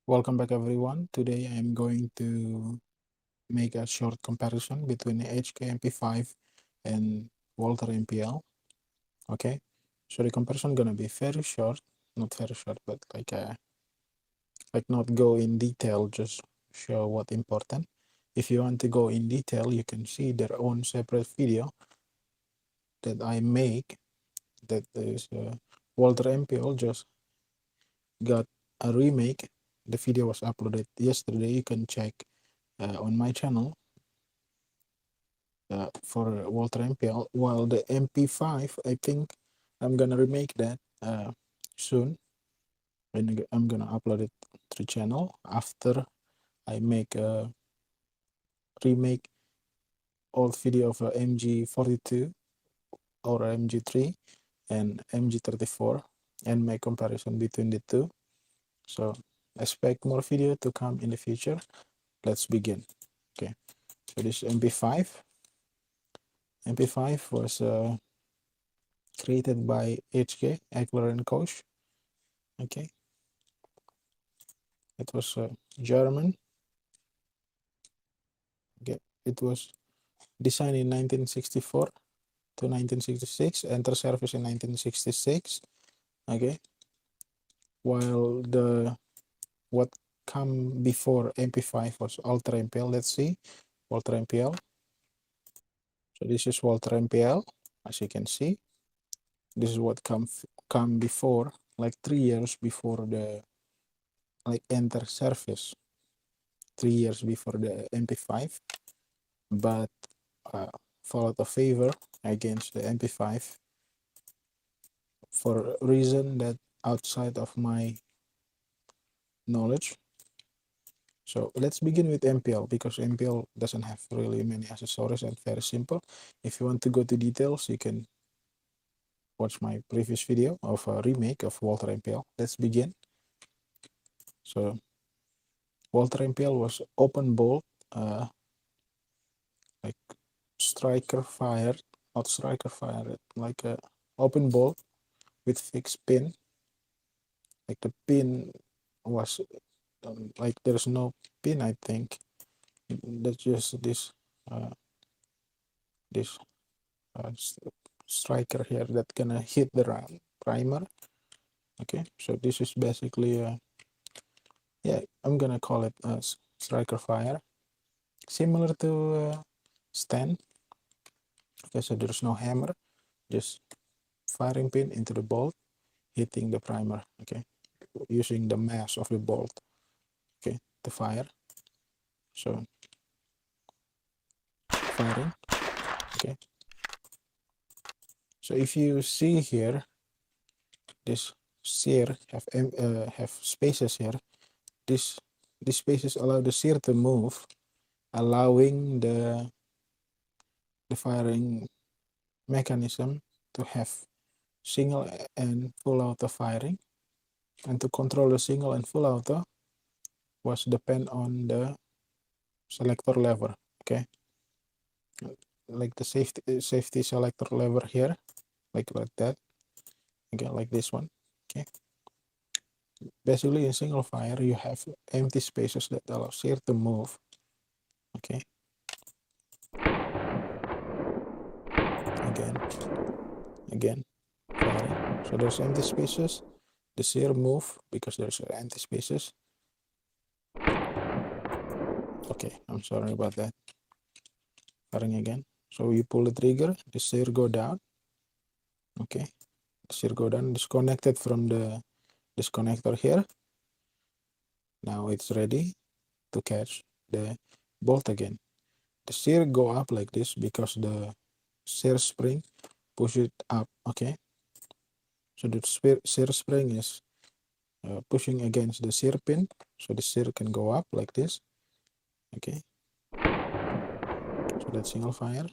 Welcome back everyone. Today I'm going to make a short comparison between the H&K MP5 and Walther MPL. Okay, so the comparison gonna be very short, not very short, but like not go in detail, just show what important. If you want to go in detail, you can see their own separate video that I make. That is Walther MPL just got a remake. The video was uploaded yesterday. You can check on my channel for Walther MPL, while the MP5, I think I'm gonna remake that soon, and I'm gonna upload it to the channel after I make a remake old video of a MG42 or MG3 and MG34 and make comparison between the two. So expect more video to come in the future. Let's begin. Okay, so this MP5 was created by H&K, Eckler and Koch. Okay, it was German. Okay, it was designed in 1964 to 1966, enter service in 1966. Okay, while what come before MP5 was Walther MPL. Let's see, Walther MPL. So this is Walther MPL, as you can see. This is what come before, like 3 years before the enter service, 3 years before the MP5, but fall out of favor against the MP5 for a reason that outside of my knowledge. So let's begin with MPL, because MPL doesn't have really many accessories and very simple. If you want to go to details, you can watch my previous video of a remake of Walther MPL. Let's begin. So Walther MPL was open bolt, like striker fired, not striker fired, like a open bolt with fixed pin. Like the pin was like there's no pin, I think. That's just this this striker here that gonna hit the primer. Okay, so this is basically yeah, I'm gonna call it a striker fire, similar to stand. Okay, so there's no hammer, just firing pin into the bolt, hitting the primer. Okay, using the mass of the bolt, okay, to fire. So firing. Okay, so if you see here, this sear have spaces here. These spaces allow the sear to move, allowing the firing mechanism to have single and full auto firing. And to control the single and full auto was depend on the selector lever. Okay, like the safety selector lever here, like that. Okay, like this one. Okay, basically in single fire you have empty spaces that allow sear to move. Okay, again firing. So there's empty spaces, the sear move because there's empty spaces. Okay, I'm sorry about that. Firing again. So you pull the trigger, the sear go down. Okay, the sear go down, disconnected from the disconnector here. Now it's ready to catch the bolt again. The sear go up like this because the sear spring push it up. Okay, so the sear spring is pushing against the sear pin, so the sear can go up like this. Okay, so that's single fire.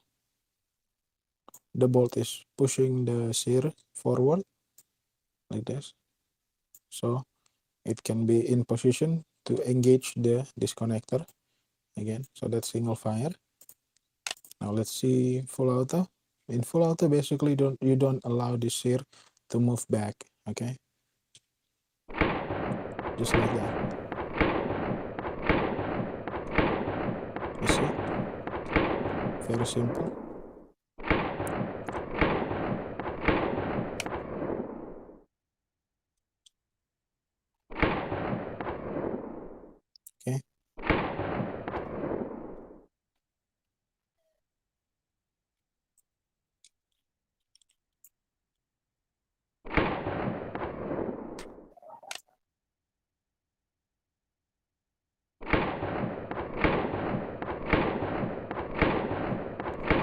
The bolt is pushing the sear forward like this, so it can be in position to engage the disconnector again. So that's single fire. Now let's see full auto. In full auto, basically you don't allow the sear to move back. Okay, just like that. Very simple. Okay.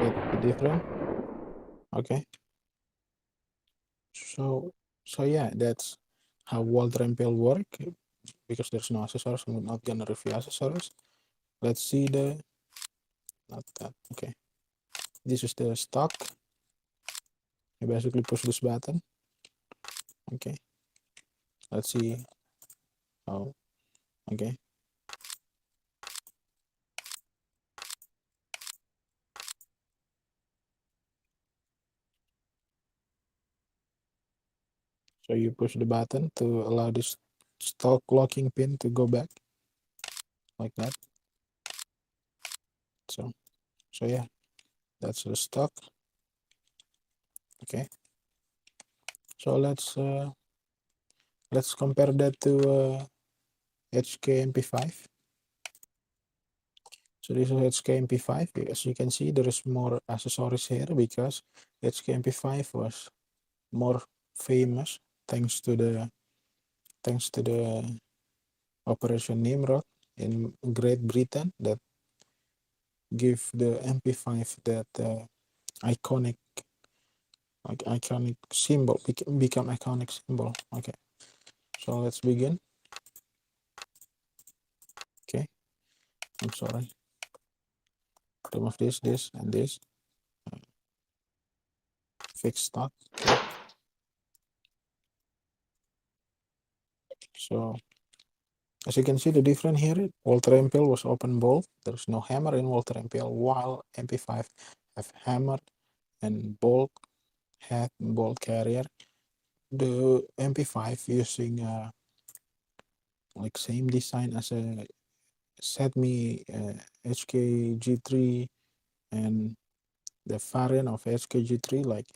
That's the difference. Okay. So yeah, that's how Walther MPL work. Because there's no accessories, I'm not gonna review accessories. Let's see the, not that. Okay. This is the stock. You basically push this button. Okay. Let's see how. Okay. So you push the button to allow this stock locking pin to go back like that. So yeah, that's the stock. Okay. So let's compare that to H&K MP5. So this is H&K MP5. As you can see, there is more accessories here because H&K MP5 was more famous thanks to the Operation Nimrod in Great Britain that give the MP5 that iconic symbol, become iconic symbol. Okay, so let's begin. Okay, I'm sorry. Remove this, and this. Fix stock. Okay. So as you can see, the difference here, Walther MPL was open bolt. There's no hammer in Walther MPL, while MP5 have hammer and bolt head and bolt carrier. The MP5 using like same design as a SetMe HK G3 and the variant of HK G3, like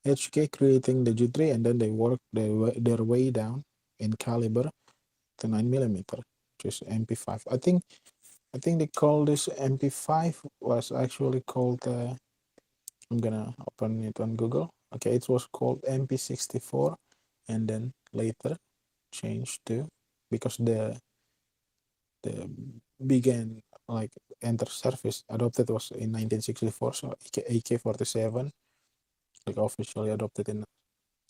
HK creating the G3 and then they work their way down in caliber to 9mm, which is MP5. I think they call this MP5 was actually called I'm gonna open it on Google. Okay, it was called MP64 and then later changed to, because the began like enter service adopted was in 1964, so AK-47 like officially adopted in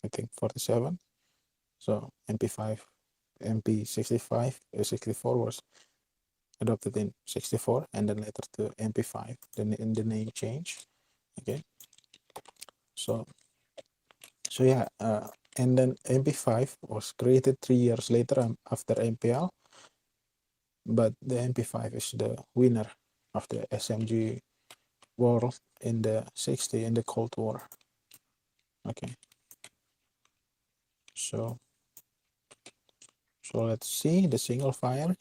I think 47. So MP5 MP65 64 was adopted in 64 and then later to MP5, then in the name change. Okay, so yeah, and then MP5 was created 3 years later after MPL, but the MP5 is the winner of the SMG war in the 60s in the Cold War. Okay, so let's see the single fire.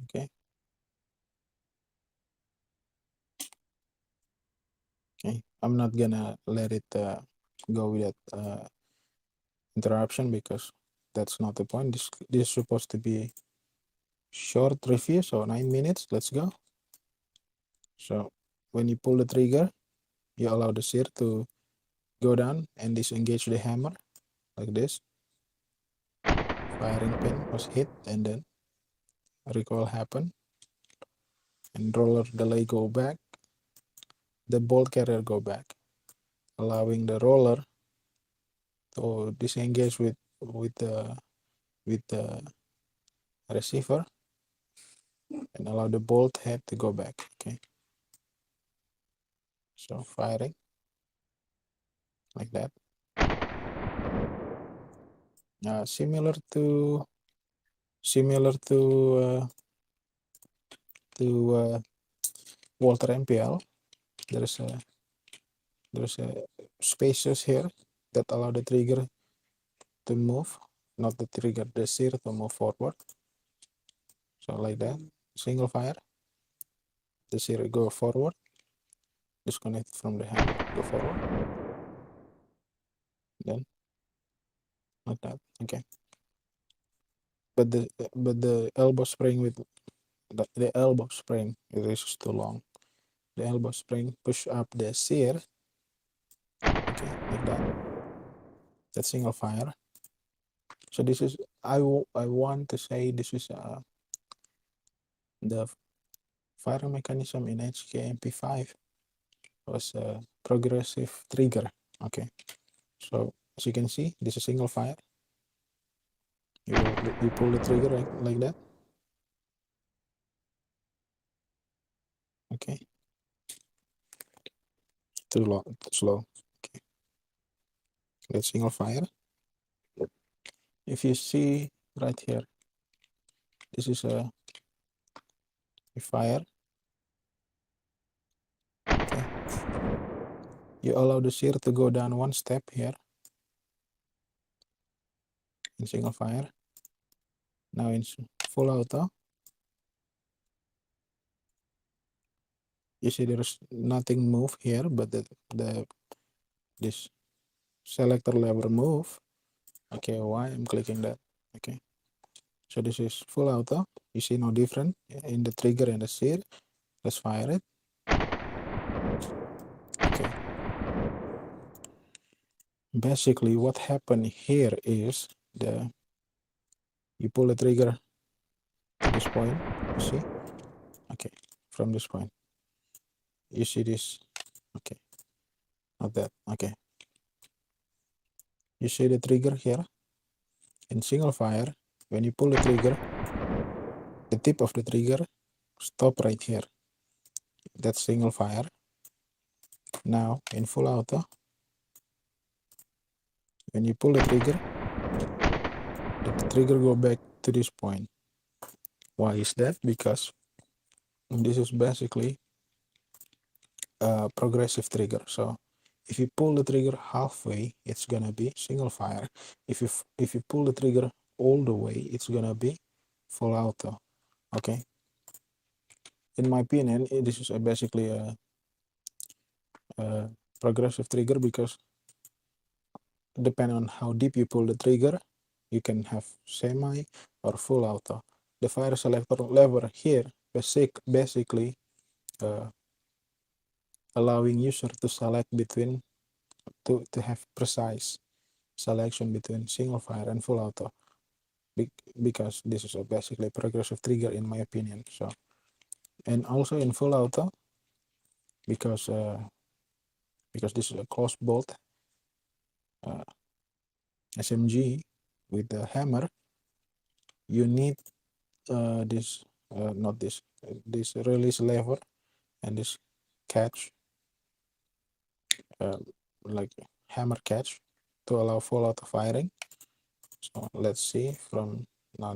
Okay, I'm not gonna let it go without interruption because that's not the point. This is supposed to be short review, so 9 minutes. Let's go. So when you pull the trigger, you allow the sear to go down and disengage the hammer like this. Firing pin was hit and then recoil happened and roller delay go back. The bolt carrier go back, allowing the roller to disengage with the receiver and allow the bolt head to go back. Okay, so firing like that. Similar to uh, Walther MPL, there's a spaces here that allow the trigger to move, not the trigger, the sear to move forward. So like that, single fire, the sear go forward, disconnect from the hammer, go forward, then like that. Okay. But the elbow spring with the elbow spring is too long. The elbow spring push up the sear. Okay, like that. That's single fire. So this is I want to say this is the fire mechanism in H&K MP5 was a progressive trigger. Okay, so as you can see, this is single fire. You pull the trigger like that. Okay, too long, too slow. Okay, that's single fire. If you see right here, this is a fire. Okay, you allow the sear to go down one step here in single fire. Now in full auto, you see there's nothing move here, but this selector lever move. Okay, why I'm clicking that? Okay, so this is full auto. You see no different in the trigger and the sear. Let's fire it. Okay, basically what happened here is you pull the trigger to this point. You see? Okay, from this point, you see this. Okay, not that. Okay, you see the trigger here in single fire. When you pull the trigger, the tip of the trigger stop right here. That's single fire. Now in full auto, when you pull the trigger go back to this point. Why is that? Because this is basically a progressive trigger. So if you pull the trigger halfway, it's gonna be single fire. If you pull the trigger all the way, it's gonna be full auto. Okay. In my opinion, this is basically a progressive trigger because depending on how deep you pull the trigger, you can have semi or full auto. The fire selector lever here basically allowing user to select between to have precise selection between single fire and full auto because this is a basically progressive trigger in my opinion. So and also in full auto because this is a closed bolt SMG with the hammer, you need this not this this release lever and this catch like hammer catch to allow full auto firing. So let's see from no.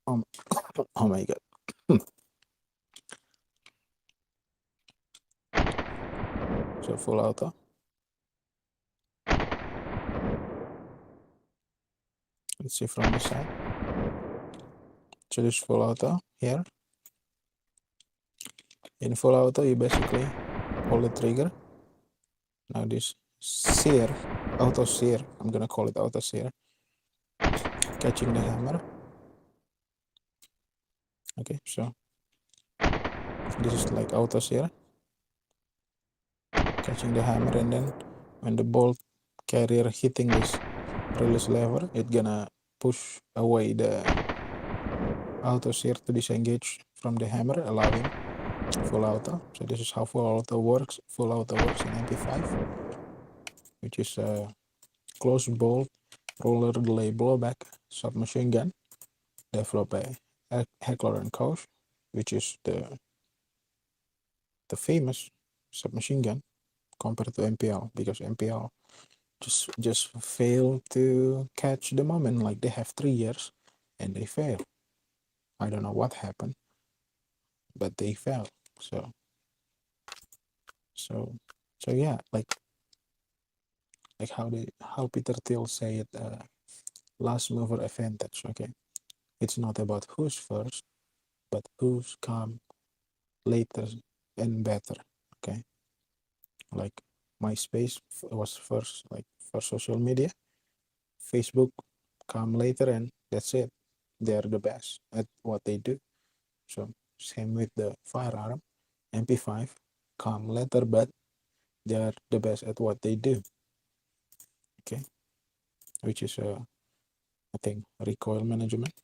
Oh my god. So full auto. Let's see from the side. So this full auto here. In full auto, you basically pull the trigger. Now this sear, auto sear, I'm gonna call it auto sear, catching the hammer. Okay, so this is like auto sear, catching the hammer, and then when the bolt carrier hitting this release lever, it's gonna push away the auto sear to disengage from the hammer, allowing full auto. So this is how full auto works. Full auto works in MP5, which is a closed bolt roller delay blowback submachine gun developed by Heckler and Koch, which is the famous submachine gun compared to MPL because MPL just fail to catch the moment. Like they have 3 years and they fail. I don't know what happened, but they fail. So yeah, like like how Peter Thiel say it, last mover advantage. Okay, it's not about who's first, but who's come later and better. Okay, like MySpace was first, like for social media. Facebook come later, and that's it. They're the best at what they do. So same with the firearm. MP5 come later, but they're the best at what they do. Okay, which is I think recoil management.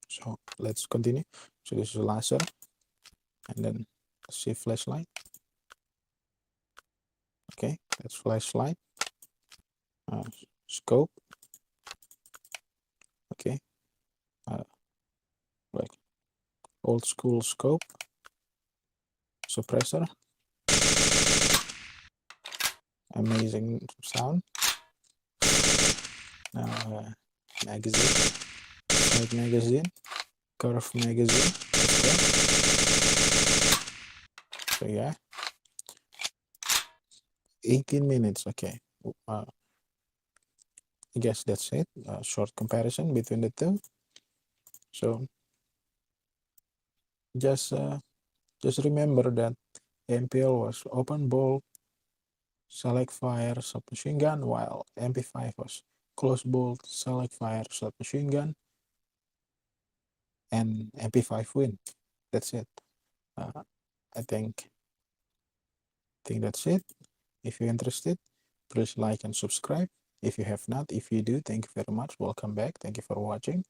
So let's continue. So this is a laser, and then see flashlight. Okay, that's flashlight. Scope. Okay, like old school scope. Suppressor. Amazing sound. Now magazine. Like magazine. Curve magazine. Okay. So yeah, 18 minutes. Okay. I guess that's it. Short comparison between the two. So just remember that MPL was open bolt, select fire, submachine gun, while MP5 was closed bolt, select fire, submachine gun, and MP5 win. That's it. I think that's it. If you're interested, please like and subscribe. If you have not, if you do, thank you very much. Welcome back. Thank you for watching.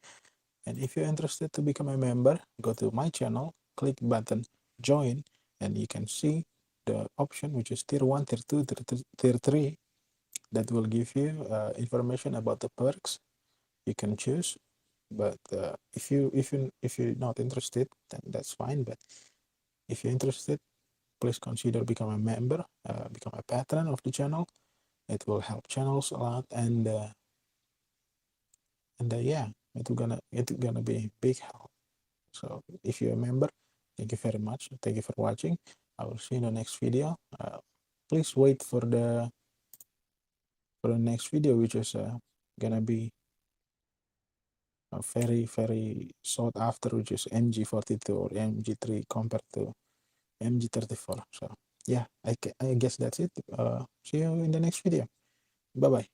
And if you're interested to become a member, go to my channel, click button join, and you can see the option which is tier 1, tier 2, tier 3 that will give you information about the perks you can choose. But if you're not interested, then that's fine. But if you're interested, please consider become a member, become a patron of the channel. It will help channels a lot, and yeah, it's gonna be big help. So if you're a member, thank you very much. Thank you for watching. I will see you in the next video. Please wait for the next video, which is gonna be a very sought after, which is MG42 or MG3 compared to MG34. So yeah, I guess that's it. See you in the next video. Bye bye.